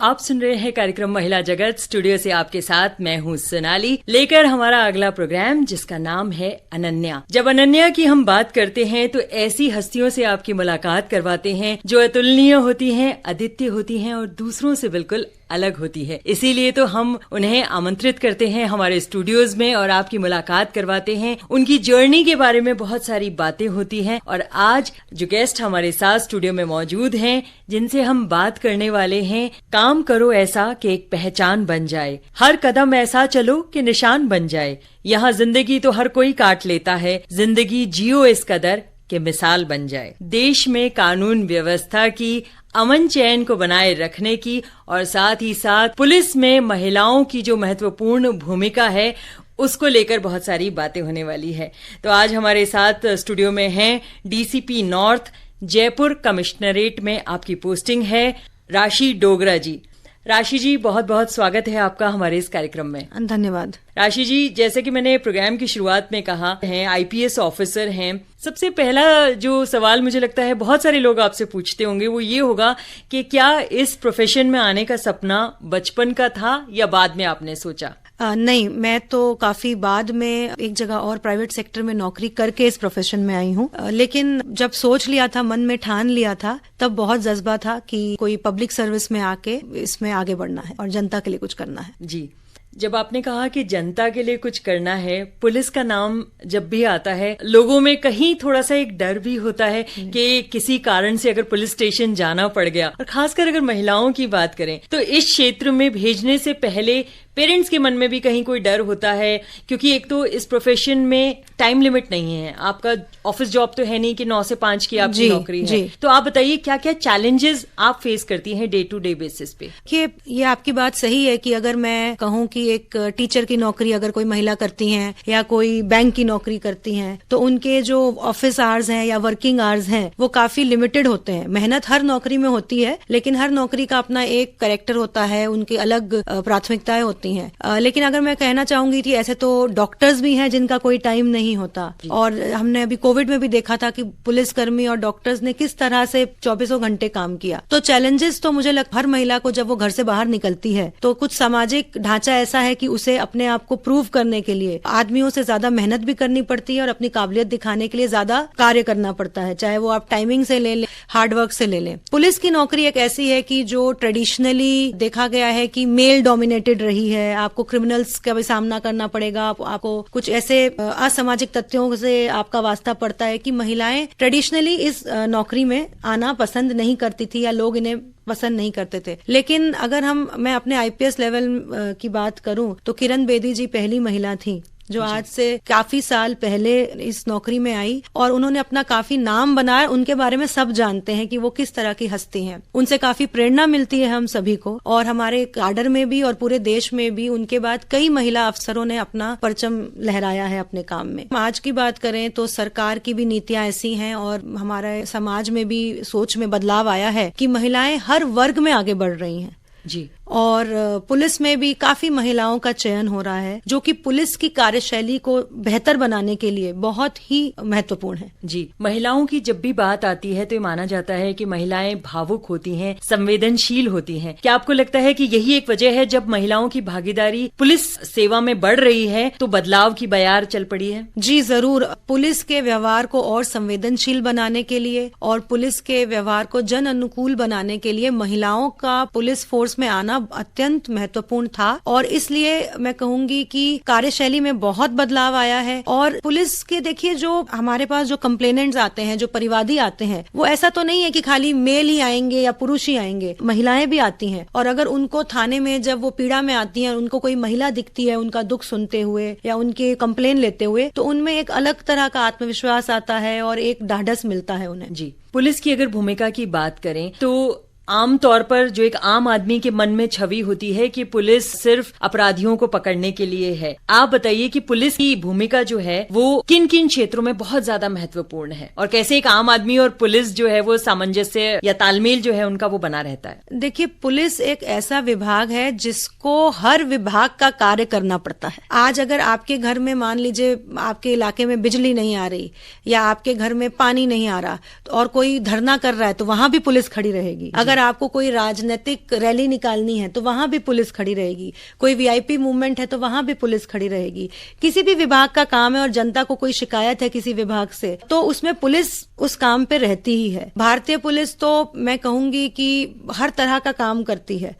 आप सुन रहे हैं कार्यक्रम महिला जगत। स्टूडियो से आपके साथ मैं हूँ सोनाली, लेकर हमारा अगला प्रोग्राम जिसका नाम है अनन्या। जब अनन्या की हम बात करते हैं तो ऐसी हस्तियों से आपकी मुलाकात करवाते हैं जो अतुलनीय होती हैं, अद्वितीय होती हैं और दूसरों से बिल्कुल अलग होती है। इसीलिए तो हम उन्हें आमंत्रित करते हैं हमारे स्टूडियोज में और आपकी मुलाकात करवाते हैं। उनकी जर्नी के बारे में बहुत सारी बातें होती हैं और आज जो गेस्ट हमारे साथ स्टूडियो में मौजूद हैं, जिनसे हम बात करने वाले हैं, काम करो ऐसा कि एक पहचान बन जाए, हर कदम ऐसा चलो कि निशान बन जाए। यहाँ जिंदगी तो हर कोई काट लेता है, जिंदगी जियो इस कदर कि मिसाल बन जाए। देश में कानून व्यवस्था की, अमन चैन को बनाए रखने की और साथ ही साथ पुलिस में महिलाओं की जो महत्वपूर्ण भूमिका है उसको लेकर बहुत सारी बातें होने वाली है। तो आज हमारे साथ स्टूडियो में हैं डीसीपी नॉर्थ, जयपुर कमिश्नरेट में आपकी पोस्टिंग है, राशि डोगरा जी। राशि जी, बहुत बहुत स्वागत है आपका हमारे इस कार्यक्रम में। धन्यवाद। राशि जी, जैसे कि मैंने प्रोग्राम की शुरुआत में कहा है, आईपीएस ऑफिसर हैं। सबसे पहला जो सवाल मुझे लगता है बहुत सारे लोग आपसे पूछते होंगे वो ये होगा कि क्या इस प्रोफेशन में आने का सपना बचपन का था या बाद में आपने सोचा? नहीं, मैं तो काफी बाद में एक जगह और प्राइवेट सेक्टर में नौकरी करके इस प्रोफेशन में आई हूँ। लेकिन जब सोच लिया था, मन में ठान लिया था, तब बहुत जज्बा था कि कोई पब्लिक सर्विस में आके इसमें आगे बढ़ना है और जनता के लिए कुछ करना है। जी, जब आपने कहा कि जनता के लिए कुछ करना है, पुलिस का नाम जब भी आता है लोगों में कहीं थोड़ा सा एक डर भी होता है कि किसी कारण से अगर पुलिस स्टेशन जाना पड़ गया, और खासकर अगर महिलाओं की बात करें तो इस क्षेत्र में भेजने से पहले पेरेंट्स के मन में भी कहीं कोई डर होता है, क्योंकि एक तो इस प्रोफेशन में टाइम लिमिट नहीं है, आपका ऑफिस जॉब तो है नहीं कि 9 से 5 की आपकी नौकरी है। तो आप बताइए क्या क्या चैलेंजेस आप फेस करती हैं डे टू डे बेसिस पे? कि ये आपकी बात सही है कि अगर मैं कहूँ कि एक टीचर की नौकरी अगर कोई महिला करती हैं या कोई बैंक की नौकरी करती हैं तो उनके जो ऑफिस आवर्स हैं या वर्किंग आवर्स हैं वो काफी लिमिटेड होते हैं। मेहनत हर नौकरी में होती है, लेकिन हर नौकरी का अपना एक कैरेक्टर होता है, उनकी अलग प्राथमिकताएं होती हैं। लेकिन अगर मैं कहना चाहूंगी कि ऐसे तो डॉक्टर्स भी हैं जिनका कोई टाइम नहीं होता, और हमने अभी कोविड में भी देखा था कि पुलिसकर्मी और डॉक्टर्स ने किस तरह से 24 घंटे काम किया। तो चैलेंजेस तो मुझे हर महिला को जब वो घर से बाहर निकलती है तो कुछ सामाजिक ढांचा ऐसा है कि उसे अपने आप को प्रूव करने के लिए आदमियों से ज्यादा मेहनत भी करनी पड़ती है और अपनी काबिलियत दिखाने के लिए ज्यादा कार्य करना पड़ता है, चाहे वो आप टाइमिंग से ले लें, हार्डवर्क से ले लें। पुलिस की नौकरी एक ऐसी है कि जो ट्रेडिशनली देखा गया है कि मेल डोमिनेटेड रही है। आपको क्रिमिनल्स का भी सामना करना पड़ेगा, आपको कुछ ऐसे असामाजिक तथ्यों से आपका वास्ता पड़ता है कि महिलाएं ट्रेडिशनली इस नौकरी में आना पसंद नहीं करती थी या लोग इन्हें पसंद नहीं करते थे। लेकिन अगर मैं अपने आईपीएस लेवल की बात करूं तो किरण बेदी जी पहली महिला थी जो आज से काफी साल पहले इस नौकरी में आई और उन्होंने अपना काफी नाम बनाया। उनके बारे में सब जानते हैं कि वो किस तरह की हस्ती हैं। उनसे काफी प्रेरणा मिलती है हम सभी को, और हमारे काडर में भी और पूरे देश में भी उनके बाद कई महिला अफसरों ने अपना परचम लहराया है अपने काम में। आज की बात करें तो सरकार की भी नीतियां ऐसी हैं और हमारे समाज में भी सोच में बदलाव आया है कि महिलाएं हर वर्ग में आगे बढ़ रही हैं। जी, और पुलिस में भी काफी महिलाओं का चयन हो रहा है जो कि पुलिस की कार्यशैली को बेहतर बनाने के लिए बहुत ही महत्वपूर्ण है। जी, महिलाओं की जब भी बात आती है तो ये माना जाता है कि महिलाएं भावुक होती हैं, संवेदनशील होती हैं। क्या आपको लगता है कि यही एक वजह है जब महिलाओं की भागीदारी पुलिस सेवा में बढ़ रही है तो बदलाव की बयार चल पड़ी है? जी जरूर। पुलिस के व्यवहार को और संवेदनशील बनाने के लिए और पुलिस के व्यवहार को जन अनुकूल बनाने के लिए महिलाओं का पुलिस फोर्स में आना अत्यंत महत्वपूर्ण था, और इसलिए मैं कहूंगी कि कार्यशैली में बहुत बदलाव आया है। और पुलिस के देखिए जो हमारे पास जो कंप्लेनेंट्स आते हैं, जो परिवादी आते हैं, वो ऐसा तो नहीं है कि खाली मेल ही आएंगे या पुरुष ही आएंगे, महिलाएं भी आती हैं। और अगर उनको थाने में जब वो पीड़ा में आती हैं, उनको कोई महिला दिखती है उनका दुख सुनते हुए या उनके कंप्लेन लेते हुए, तो उनमें एक अलग तरह का आत्मविश्वास आता है और एक ढाढ़स मिलता है उन्हें। जी, पुलिस की अगर भूमिका की बात करें तो आम तौर पर जो एक आम आदमी के मन में छवि होती है कि पुलिस सिर्फ अपराधियों को पकड़ने के लिए है। आप बताइए कि पुलिस की भूमिका जो है वो किन किन क्षेत्रों में बहुत ज्यादा महत्वपूर्ण है और कैसे एक आम आदमी और पुलिस जो है वो सामंजस्य या तालमेल जो है उनका वो बना रहता है? देखिए, पुलिस एक ऐसा विभाग है जिसको हर विभाग का कार्य करना पड़ता है। आज अगर आपके घर में मान लीजिए आपके इलाके में बिजली नहीं आ रही या आपके घर में पानी नहीं आ रहा और कोई धरना कर रहा है तो वहां भी पुलिस खड़ी रहेगी। अगर आपको कोई राजनीतिक रैली निकालनी है तो वहां भी पुलिस खड़ी रहेगी, कोई वीआईपी मूवमेंट है तो वहां भी पुलिस खड़ी रहेगी। किसी भी विभाग का काम है और जनता को कोई शिकायत है किसी विभाग से तो उसमें पुलिस उस काम पे रहती ही है। भारतीय पुलिस तो मैं कहूंगी कि हर तरह का काम करती है।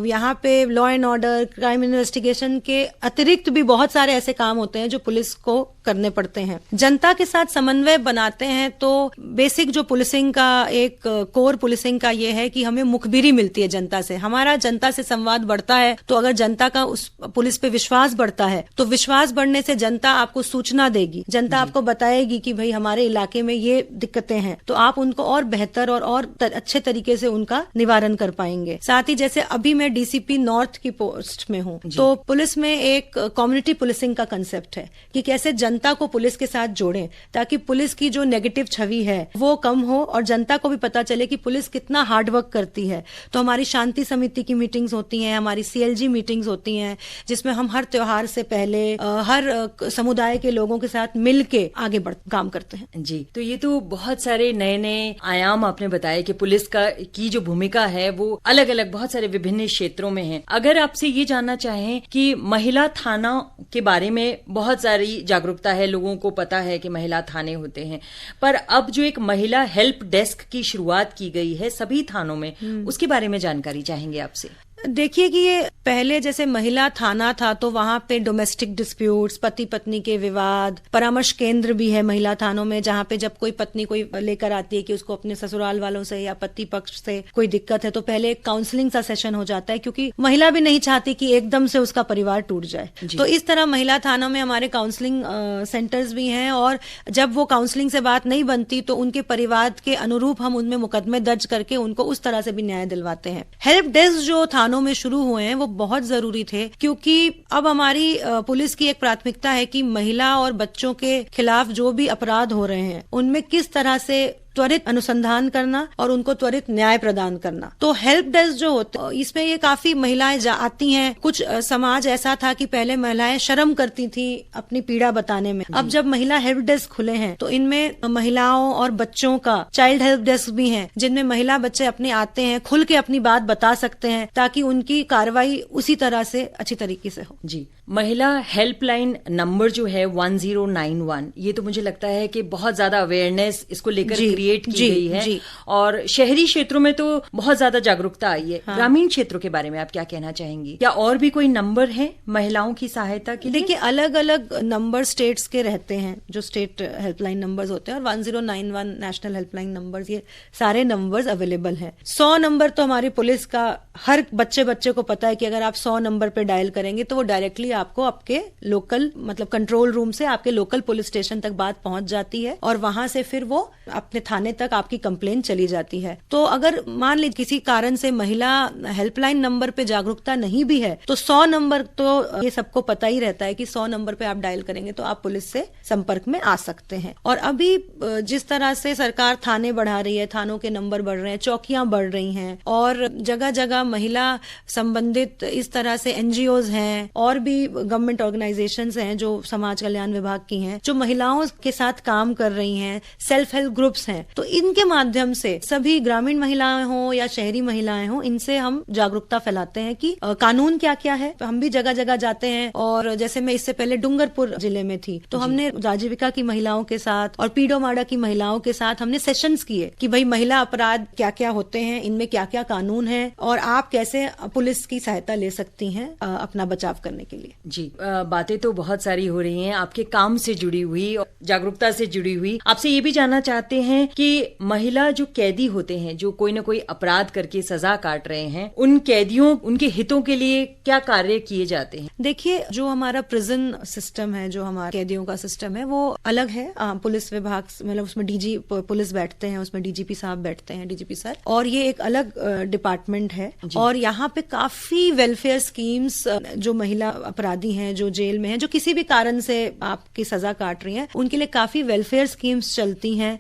यहाँ पे law and order, crime investigation के अतिरिक्त भी बहुत सारे ऐसे काम होते हैं जो पुलिस को करने पड़ते हैं। जनता के साथ समन्वय बनाते हैं तो बेसिक जो पुलिसिंग का एक कोर पुलिसिंग का ये है कि हमें मुखबिरी मिलती है जनता से, हमारा जनता से संवाद बढ़ता है। तो अगर जनता का उस पुलिस पे विश्वास बढ़ता है तो विश्वास बढ़ने से जनता आपको सूचना देगी, जनता आपको बताएगी कि भाई हमारे इलाके में ये दिक्कतें हैं, तो आप उनको और बेहतर और अच्छे तरीके से उनका निवारण कर पाएंगे। साथ ही जैसे अभी मैं डीसीपी नॉर्थ की पोस्ट में हूँ तो पुलिस में एक कम्युनिटी पुलिसिंग का कंसेप्ट है कि कैसे जनता को पुलिस के साथ जोड़ें ताकि पुलिस की जो नेगेटिव छवि है वो कम हो और जनता को भी पता चले कि पुलिस कितना हार्ड वर्क करती है। तो हमारी शांति समिति की मीटिंग्स होती हैं, हमारी सीएलजी मीटिंग्स होती हैं जिसमें हम हर त्योहार से पहले हर समुदाय के लोगों के साथ मिल के आगे काम करते हैं। जी, तो ये तो बहुत सारे नए नए आयाम आपने बताया कि पुलिस की जो भूमिका है वो अलग अलग बहुत सारे विभिन्न क्षेत्रों में है। अगर आपसे ये जानना चाहें कि महिला थाना के बारे में बहुत सारी जागरूकता है, लोगों को पता है कि महिला थाने होते हैं, पर अब जो एक महिला हेल्प डेस्क की शुरुआत की गई है सभी थानों में, उसके बारे में जानकारी चाहेंगे आपसे। देखिए कि ये पहले जैसे महिला थाना था तो वहां पे डोमेस्टिक डिस्प्यूट्स, पति पत्नी के विवाद, परामर्श केंद्र भी है महिला थानों में जहां पे जब कोई पत्नी कोई लेकर आती है कि उसको अपने ससुराल वालों से या पति पक्ष से कोई दिक्कत है तो पहले एक काउंसलिंग सा सेशन हो जाता है क्योंकि महिला भी नहीं चाहती कि एकदम से उसका परिवार टूट जाए। तो इस तरह महिला थानों में हमारे काउंसलिंग सेंटर्स भी हैं और जब वो काउंसलिंग से बात नहीं बनती तो उनके परिवार के अनुरूप हम उनमें मुकदमे दर्ज करके उनको उस तरह से भी न्याय दिलवाते हैं। हेल्प डेस्क जो थानों में शुरू हुए हैं वो बहुत जरूरी थे क्योंकि अब हमारी पुलिस की एक प्राथमिकता है कि महिला और बच्चों के खिलाफ जो भी अपराध हो रहे हैं उनमें किस तरह से त्वरित अनुसंधान करना और उनको त्वरित न्याय प्रदान करना। तो हेल्प डेस्क जो होता है इसमें ये काफी महिलाएं आती हैं। कुछ समाज ऐसा था कि पहले महिलाएं शर्म करती थी अपनी पीड़ा बताने में, अब जब महिला हेल्प डेस्क खुले हैं तो इनमें महिलाओं और बच्चों का चाइल्ड हेल्प डेस्क भी है जिनमें महिला बच्चे अपने आते हैं, खुल के अपनी बात बता सकते हैं ताकि उनकी कार्रवाई उसी तरह से अच्छी तरीके से हो। जी, महिला हेल्पलाइन नंबर जो है 1091, ये तो मुझे लगता है कि बहुत ज्यादा अवेयरनेस इसको लेकर क्रिएट की गई है और शहरी क्षेत्रों में तो बहुत ज्यादा जागरूकता आई है। हाँ। ग्रामीण क्षेत्रों के बारे में आप क्या कहना चाहेंगी? क्या और भी कोई नंबर है महिलाओं की सहायता के लिए? देखिए, अलग अलग नंबर स्टेट्स के रहते हैं जो स्टेट हेल्पलाइन नंबर्स होते हैं और 1091 नेशनल हेल्पलाइन नंबर्स, ये सारे नंबर्स अवेलेबल हैं। 100 नंबर तो हमारी पुलिस का हर बच्चे को पता है कि अगर आप 100 नंबर पे डायल करेंगे तो वो डायरेक्टली आपको आपके लोकल मतलब कंट्रोल रूम से आपके लोकल पुलिस स्टेशन तक बात पहुंच जाती है और वहां से फिर वो अपने थाने तक आपकी कंप्लेन चली जाती है। तो अगर मान लीजिए किसी कारण से महिला हेल्पलाइन नंबर पे जागरूकता नहीं भी है तो 100 नंबर तो ये सबको पता ही रहता है कि 100 नंबर पे आप डायल करेंगे तो आप पुलिस से संपर्क में आ सकते हैं। और अभी जिस तरह से सरकार थाने बढ़ा रही है, थानों के नंबर बढ़ रहे हैं, चौकियां बढ़ रही हैं और जगह जगह महिला संबंधित इस तरह से एनजीओज हैं और भी गवर्नमेंट ऑर्गेनाइजेशंस हैं जो समाज कल्याण विभाग की हैं जो महिलाओं के साथ काम कर रही हैं, सेल्फ हेल्प ग्रुप्स हैं। तो इनके माध्यम से सभी ग्रामीण महिलाएं हों या शहरी महिलाएं हों, इनसे हम जागरूकता फैलाते हैं कि कानून क्या क्या है। हम भी जगह जगह जाते हैं और जैसे मैं इससे पहले डूंगरपुर जिले में थी तो हमने राजीविका की महिलाओं के साथ और पीडोमाडा की महिलाओं के साथ हमने सेशंस किए कि भाई महिला अपराध क्या क्या होते हैं, इनमें क्या क्या कानून है और आप कैसे पुलिस की सहायता ले सकती हैं अपना बचाव करने के लिए। जी, बातें तो बहुत सारी हो रही हैं आपके काम से जुड़ी हुई और जागरूकता से जुड़ी हुई। आपसे ये भी जानना चाहते हैं कि महिला जो कैदी होते हैं जो कोई न कोई अपराध करके सजा काट रहे हैं, उन कैदियों उनके हितों के लिए क्या कार्य किए जाते हैं? देखिए, जो हमारा प्रिजन सिस्टम है, जो हमारा कैदियों का सिस्टम है वो अलग है। पुलिस विभाग मतलब उसमें डीजी पुलिस बैठते हैं, उसमें डीजीपी साहब बैठते हैं, डीजीपी सर, और ये एक अलग डिपार्टमेंट है। और यहाँ पे काफी वेलफेयर स्कीम्स जो महिला अपराधी हैं जो जेल में हैं, जो किसी भी कारण से आपकी सजा काट रही हैं, उनके लिए काफी वेलफेयर स्कीम्स चलती हैं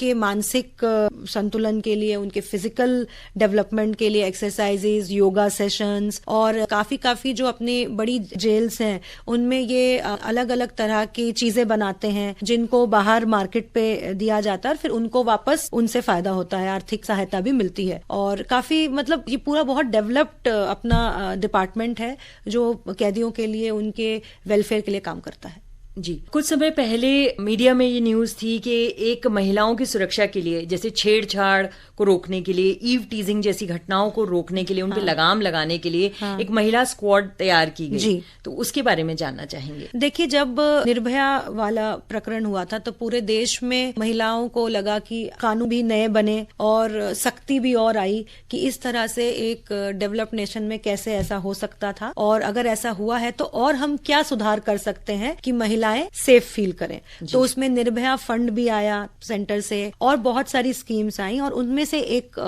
उनके मानसिक संतुलन के लिए, उनके फिजिकल डेवलपमेंट के लिए एक्सरसाइजेज, योगा सेशंस, और काफी जो अपनी बड़ी जेल्स हैं उनमें ये अलग अलग तरह की चीजें बनाते हैं जिनको बाहर मार्केट पे दिया जाता है और फिर उनको वापस उनसे फायदा होता है, आर्थिक सहायता भी मिलती है। और काफी मतलब ये पूरा बहुत डेवलप्ड अपना डिपार्टमेंट है जो कैदियों के लिए, उनके वेलफेयर के लिए काम करता है। जी, कुछ समय पहले मीडिया में ये न्यूज थी कि एक महिलाओं की सुरक्षा के लिए, जैसे छेड़छाड़ को रोकने के लिए, ईव टीजिंग जैसी घटनाओं को रोकने के लिए, उनके लगाम लगाने के लिए एक महिला स्क्वाड तैयार की गई। जी। तो उसके बारे में जानना चाहेंगे। देखिए, जब निर्भया वाला प्रकरण हुआ था तो पूरे देश में महिलाओं को लगा कि कानून भी नए बने और सख्ती भी और आई कि इस तरह से एक डेवलप्ड नेशन में कैसे ऐसा हो सकता था, और अगर ऐसा हुआ है तो और हम क्या सुधार कर सकते हैं कि महिलाएं सेफ फील करें। तो उसमें निर्भया फंड भी आया सेंटर से और बहुत सारी स्कीम्स आई, और उनमें से एक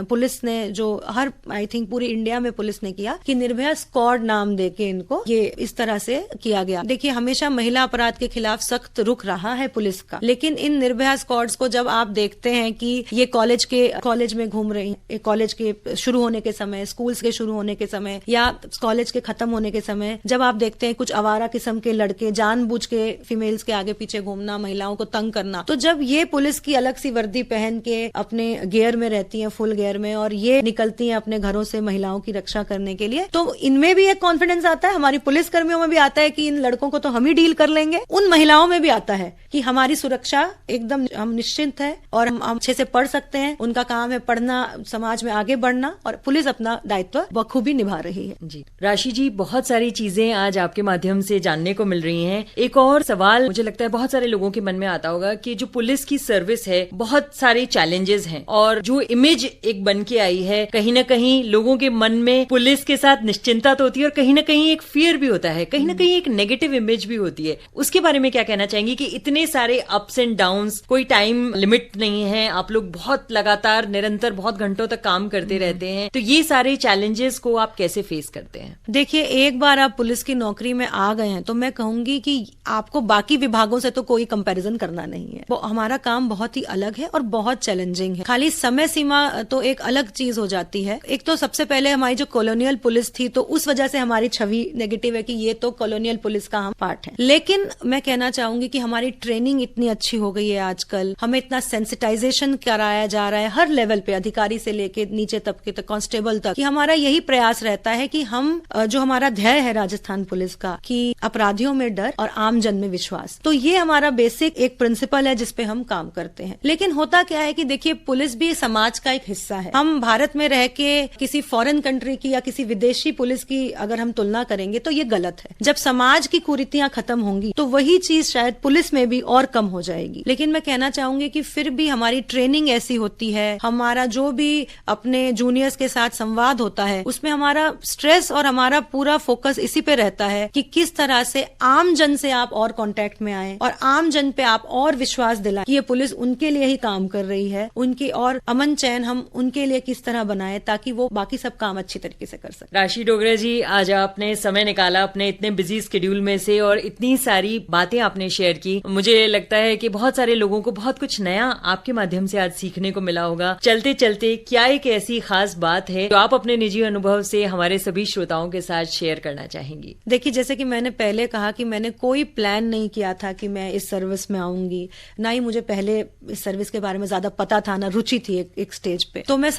पुलिस ने, जो हर आई थिंक पूरी इंडिया में पुलिस ने किया कि निर्भया स्क्वाड नाम देके इनको ये इस तरह से किया गया। देखिए, हमेशा महिला अपराध के खिलाफ सख्त रुख रहा है पुलिस का, लेकिन इन निर्भया स्क्वाड्स को जब आप देखते हैं कि ये कॉलेज में घूम रही है, कॉलेज के शुरू होने के समय, स्कूल्स के शुरू होने के समय या कॉलेज के खत्म होने के समय, जब आप देखते हैं कुछ आवारा किस्म के लड़के जानबूझ के फीमेल्स के आगे पीछे घूमना, महिलाओं को तंग करना, तो जब ये पुलिस की अलग सी वर्दी पहन के अपने गियर में रहती हैं, फुल गियर में, और ये निकलती हैं अपने घरों से महिलाओं की रक्षा करने के लिए, तो इनमें भी एक कॉन्फिडेंस आता है, हमारी पुलिस कर्मियों में भी आता है कि इन लड़कों को तो हम ही डील कर लेंगे। उन महिलाओं में भी आता है कि हमारी सुरक्षा एकदम हम निश्चिंत है और हम अच्छे से पढ़ सकते हैं, उनका काम है पढ़ना, समाज में आगे बढ़ना, और पुलिस अपना दायित्व बखूबी निभा रही है। जी, राशि जी, बहुत सारी चीजें आज आपके माध्यम से जानने को मिल रही हैं। एक और सवाल मुझे लगता है बहुत सारे लोगों के मन में आता होगा कि जो पुलिस की सर्विस है, बहुत सारे चैलेंजेस हैं, और जो इमेज एक बन के आई है, कहीं ना कहीं लोगों के मन में पुलिस के साथ निश्चिंतता तो होती है और कहीं ना कहीं एक फियर भी होता है, कहीं ना कहीं एक नेगेटिव इमेज भी होती है। उसके बारे में क्या कहना चाहेंगी कि इतने सारे अप्स एंड डाउन्स, कोई टाइम लिमिट नहीं है, आप लोग बहुत लगातार निरंतर बहुत घंटों तक काम करते रहते हैं, तो ये सारे चैलेंजेस को आप कैसे फेस करते हैं? देखिए, एक बार आप पुलिस की नौकरी में आ गए हैं तो मैं कहूंगी कि आपको बाकी विभागों से तो कोई कंपैरिजन करना नहीं है। वो हमारा काम बहुत ही अलग है और बहुत चैलेंजिंग है। खाली समय सीमा तो एक अलग चीज हो जाती है। एक तो सबसे पहले हमारी जो कॉलोनियल पुलिस थी, तो उस वजह से हमारी छवि नेगेटिव है कि ये तो कॉलोनियल पुलिस का हम पार्ट है। लेकिन मैं कहना चाहूंगी कि हमारी ट्रेनिंग इतनी अच्छी हो गई है आजकल, हमें इतना सेंसिटाइजेशन कराया जा रहा है हर लेवल पे, अधिकारी से लेके नीचे तबके तक, कांस्टेबल तक, कि हमारा यही प्रयास रहता है कि हम जो हमारा ध्येय है राजस्थान पुलिस का कि अपराधियों में डर और आम जन में विश्वास, तो ये हमारा बेसिक एक प्रिंसिपल है जिसपे हम काम करते हैं। लेकिन होता क्या है कि देखिए, पुलिस भी समाज का एक हिस्सा है। हम भारत में रह के किसी फॉरेन कंट्री की या किसी विदेशी पुलिस की अगर हम तुलना करेंगे तो ये गलत है। जब समाज की कुरीतियां खत्म होंगी तो वही चीज शायद पुलिस में भी और कम हो जाएगी। लेकिन मैं कहना चाहूंगी कि फिर भी हमारी ट्रेनिंग ऐसी होती है, हमारा जो भी अपने जूनियर्स के साथ संवाद होता है उसमें हमारा स्ट्रेस और हमारा पूरा फोकस इसी पे रहता है कि किस तरह से आम जन से आप और कांटेक्ट में आए और आम जन पे आप और विश्वास दिलाएं कि ये पुलिस उनके लिए ही काम कर रही है, उनकी और अमन चैन हम उनके लिए किस तरह बनाए ताकि वो बाकी सब काम अच्छी तरीके से कर सके। राशि डोगरा जी, आज आपने समय निकाला अपने इतने बिजी स्केड्यूल में से और इतनी सारी बातें आपने शेयर की। मुझे लगता है कि बहुत सारे लोगों को बहुत कुछ नया आपके माध्यम से आज सीखने को मिला होगा। चलते चलते क्या एक ऐसी खास बात है जो आप अपने निजी अनुभव से हमारे सभी श्रोताओं के साथ शेयर करना चाहेंगी? देखिए, जैसे कि मैंने पहले कहा कि मैंने कोई प्लान नहीं किया था कि मैं इस सर्विस में आऊंगी, ना ही मुझे पहले इस सर्विस के बारे में ज्यादा पता था, ना रुचि थी एक स्टेज पे। तो मैं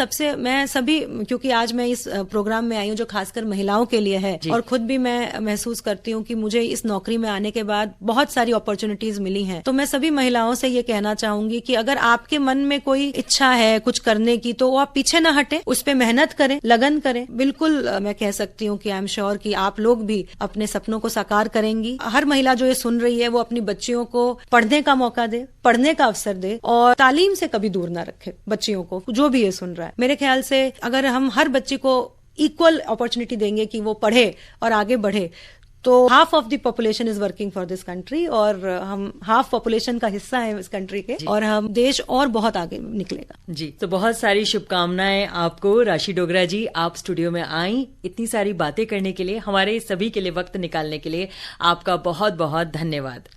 सभी, क्योंकि आज मैं इस प्रोग्राम में आई हूँ जो खासकर महिलाओं के लिए है, और खुद भी मैं महसूस करती हूँ कि मुझे इस नौकरी में आने के बाद बहुत सारी अपॉर्चुनिटीज मिली हैं। तो मैं सभी महिलाओं से ये कहना चाहूंगी कि अगर आपके मन में कोई इच्छा है कुछ करने की तो आप पीछे ना हटें, उस पे मेहनत करें, लगन करें। बिल्कुल मैं कह सकती हूँ कि आई एम श्योर कि आप लोग भी अपने सपनों को साकार करेंगी। हर महिला जो ये सुन रही है वो अपनी बच्चियों को पढ़ने का मौका दे, पढ़ने का अवसर दे और तालीम से कभी दूर ना रखे बच्चियों को, जो भी ये सुन रहा है। मेरे ख्याल से अगर हम हर बच्ची को इक्वल अपॉर्चुनिटी देंगे कि वो पढ़े और आगे बढ़े, तो half of the population is working for this country, और हम हाफ पॉपुलेशन का हिस्सा है इस कंट्री के, और हम देश और बहुत आगे निकलेगा। जी, तो बहुत सारी शुभकामनाएं आपको राशि डोगरा जी। आप स्टूडियो में आई, इतनी सारी बातें करने के लिए, हमारे सभी के लिए वक्त निकालने के लिए आपका बहुत बहुत धन्यवाद।